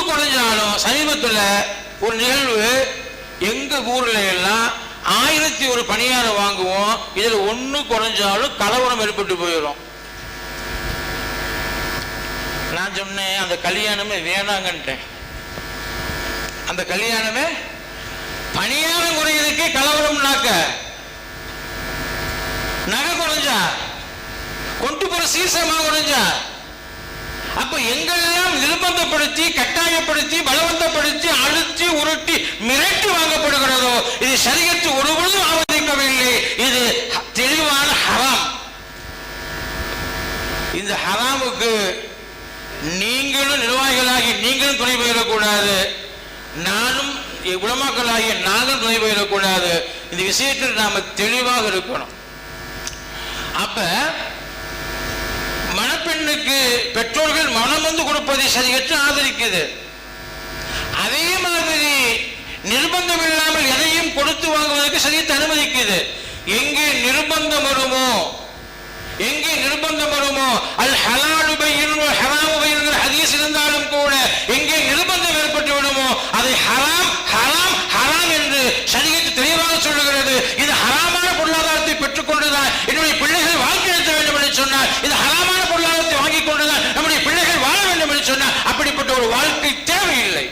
குறைஞ்சாலும் சமீபத்தில் ஒரு நிகழ்வு, எங்க ஊர்ல எல்லாம் 1001 பணியாரம் வாங்குவோம், இதுல 1 குறைஞ்சாலும் கலவரம் ஏற்பட்டு போயிடும். நான் சொன்னேன் அந்த கல்யாணமே வேணாங்கன்ட்டேன். அந்த கல்யாணமே பணியாரம் குறையிறதுக்கே கலவரம்னாக்க, நகை குறைஞ்சா, கொண்டு போற சீசமா குறைஞ்சா, அப்ப எங்கெல்லாம் நிர்பந்தப்படுத்தி கட்டாயப்படுத்தி பலவந்தப்படுத்தி அழுத்தி உருட்டி மிரட்டி வாங்கப்படுகிறதோ இது ஷரியத்து ஒருபொழுதும் ஆமதிக்கவில்லை. இது தெளிவான ஹராம். இந்த ஹராமுக்கு நீங்களும் நிர்வாகிகளாகி நீங்களும் துணை போயிடக்கூடாது, நானும் உலமாக்களாகிய நாங்களும் துணை போயிடக்கூடாது. இந்த விஷயத்தில் நாம தெளிவாக இருக்கணும். அப்ப மணப்பெண்ணுக்கு பெற்றோர்கள் மனம் வந்து கொடுப்பதை சரியற்று ஆதரிக்குது. அதே மாதிரி நிர்பந்தம் இல்லாமல் எதையும் கொடுத்து வாங்குவதற்கு சரியத்தை அனுமதிக்குது. எங்கே நிர்பந்தம் வருமோ, எங்கே நிர்பந்தம் வருமோ, அல் ஹலாலு பையின் ஹராமு பையின் ஹதீஸ் இருந்தாலும் கூட எங்கே நிர்பந்தம் ஏற்பட்டு விடுமோ அதை ஹராம் ஹராம் ஹராம் என்று சரியத்து தெளிவாக சொல்லுகிறது. இது ஹராமான பொருளாதாரத்தை பெற்றுக் கொண்டுதான் என்னுடைய பிள்ளைகள் வாழ்க்கை நடத்த வேண்டும் என்று சொன்னார். இது ஹராமான பொருளாதாரத்தை வாங்கிக் கொண்டுதான் நம்முடைய பிள்ளைகள் வாழ வேண்டும் என்று சொன்னார். அப்படிப்பட்ட ஒரு வாழ்க்கை தேவையில்லை.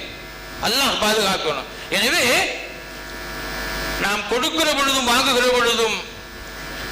அல்லாஹ் பாதுகாக்கணும். எனவே நாம் கொடுக்கிற பொழுதும் வாங்குகிற பொழுதும்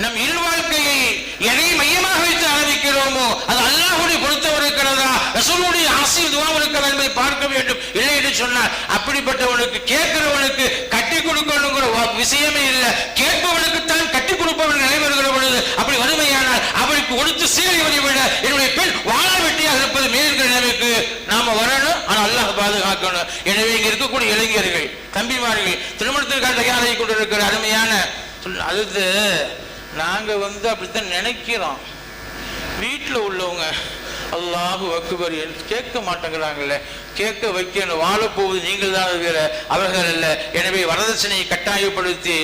நம் இல்வாழ்க்கையை எதை மையமாக வைத்து ஆரம்பிக்கிறோமோ அது அல்லாஹ்வுடைய பொருத்தம் இருக்கிறதா, ரசூலுடைய ஆசை துஆ இருக்கிறதா என்பதை பார்க்க வேண்டும். இல்லை என்று சொன்னார் அப்படிப்பட்டவனுக்கு கேட்கிறவனுக்கு கட்டி கொடுக்கணுங்கிற விஷயமே இல்லை. கேட்பவனுக்கு தான் கட்டி கொடுப்பவன் நிலைவருகிற பொழுது அப்படி வறுமையானால் அவனுக்கு கொடுத்து சீரழிவதை விட என்னுடைய பெண் வாழ வெட்டியாக இருப்பது மேற்கிற நிலைமைக்கு நாம வரணும். ஆனால் அல்லாஹ் பாதுகாக்கணும். எனவே இங்க இருக்கக்கூடிய இளைஞர்கள் தம்பிமார்கள் திருமணத்திற்காக தயாராகி கொண்டிருக்கிற அருமையான அது நாங்க அப்படித்தான் நினைக்கிறோம். வீட்டில் உள்ளவங்க அல்லாஹு அக்பர் கேட்க மாட்டேங்கிறாங்கல்ல, கேட்க வைக்கணும். வாழப்போவது நீங்கள் தான் வேற அவர்கள் அல்ல. எனவே வரதட்சணையை கட்டாயப்படுத்தி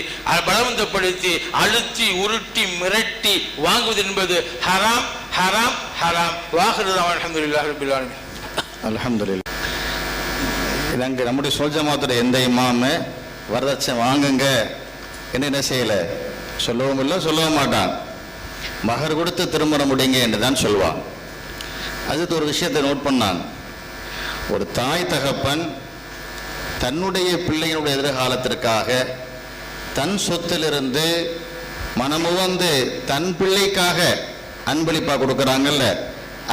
பலவந்தப்படுத்தி அழுத்தி உருட்டி மிரட்டி வாங்குவது என்பது ஹராம் ஹராம் ஹராம். வாஹிருதான் அல்ஹம்துலில்லாஹி ரப்பில் ஆலமீன். அல்ஹம்துலில்லாஹ். இதங்க நம்முடைய சோல்ஜமாத்துடைய எந்த இமாமு வரதட்சணை வாங்குங்க என்ன செய்யல சொல்லவும் இல்லை, சொல்லவும் மாட்டான். மகர் கொடுத்து திருமணம் முடிங்க என்று தான் சொல்வான். அதுக்கு ஒரு விஷயத்தை நோட் பண்ணான். ஒரு தாய் தகப்பன் தன்னுடைய பிள்ளைகளுடைய எதிர்காலத்திற்காக தன் சொத்திலிருந்து மனமுவந்து தன் பிள்ளைக்காக அன்பளிப்பாக கொடுக்குறாங்கல்ல,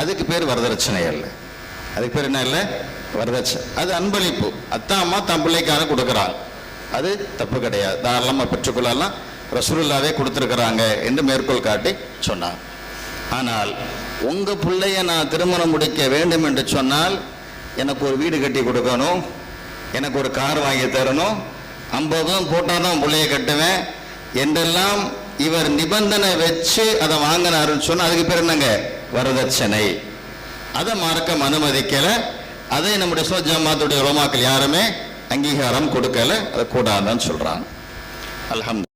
அதுக்கு பேர் வரதட்சணை அல்ல. அதுக்கு பேர் என்ன இல்லை? வரதட்சணை. அது அன்பளிப்பு. அத்தா அம்மா தன் பிள்ளைக்காக கொடுக்குறாங்க, அது தப்பு கிடையாது, தாராளமாக பெற்றுக்கொள்ளலாம். ரசூலுல்லாவே கொடுத்துருக்குறாங்க என்று மேற்கோள் காட்டி சொன்னார். ஆனால் உங்கள் பிள்ளைய நான் திருமணம் முடிக்க வேண்டும் என்று சொன்னால் எனக்கு ஒரு வீடு கட்டி கொடுக்கணும், எனக்கு ஒரு கார் வாங்கி தரணும், 50 போட்டால் தான் பிள்ளைய கட்டுவேன் என்றெல்லாம் இவர் நிபந்தனை வச்சு அதை வாங்கினாருன்னு சொன்னால் அதுக்கு பேர் என்னங்க? வரதட்சணை. அதை மார்க்கம் அனுமதிக்கலை. அதை நம்முடைய சோஜமாத்துடைய உலமாக்கள் யாருமே அங்கீகாரம் கொடுக்கல. அதை கூடாதுன்னு சொல்கிறாங்க. அல்ஹம்துலில்லாஹ்.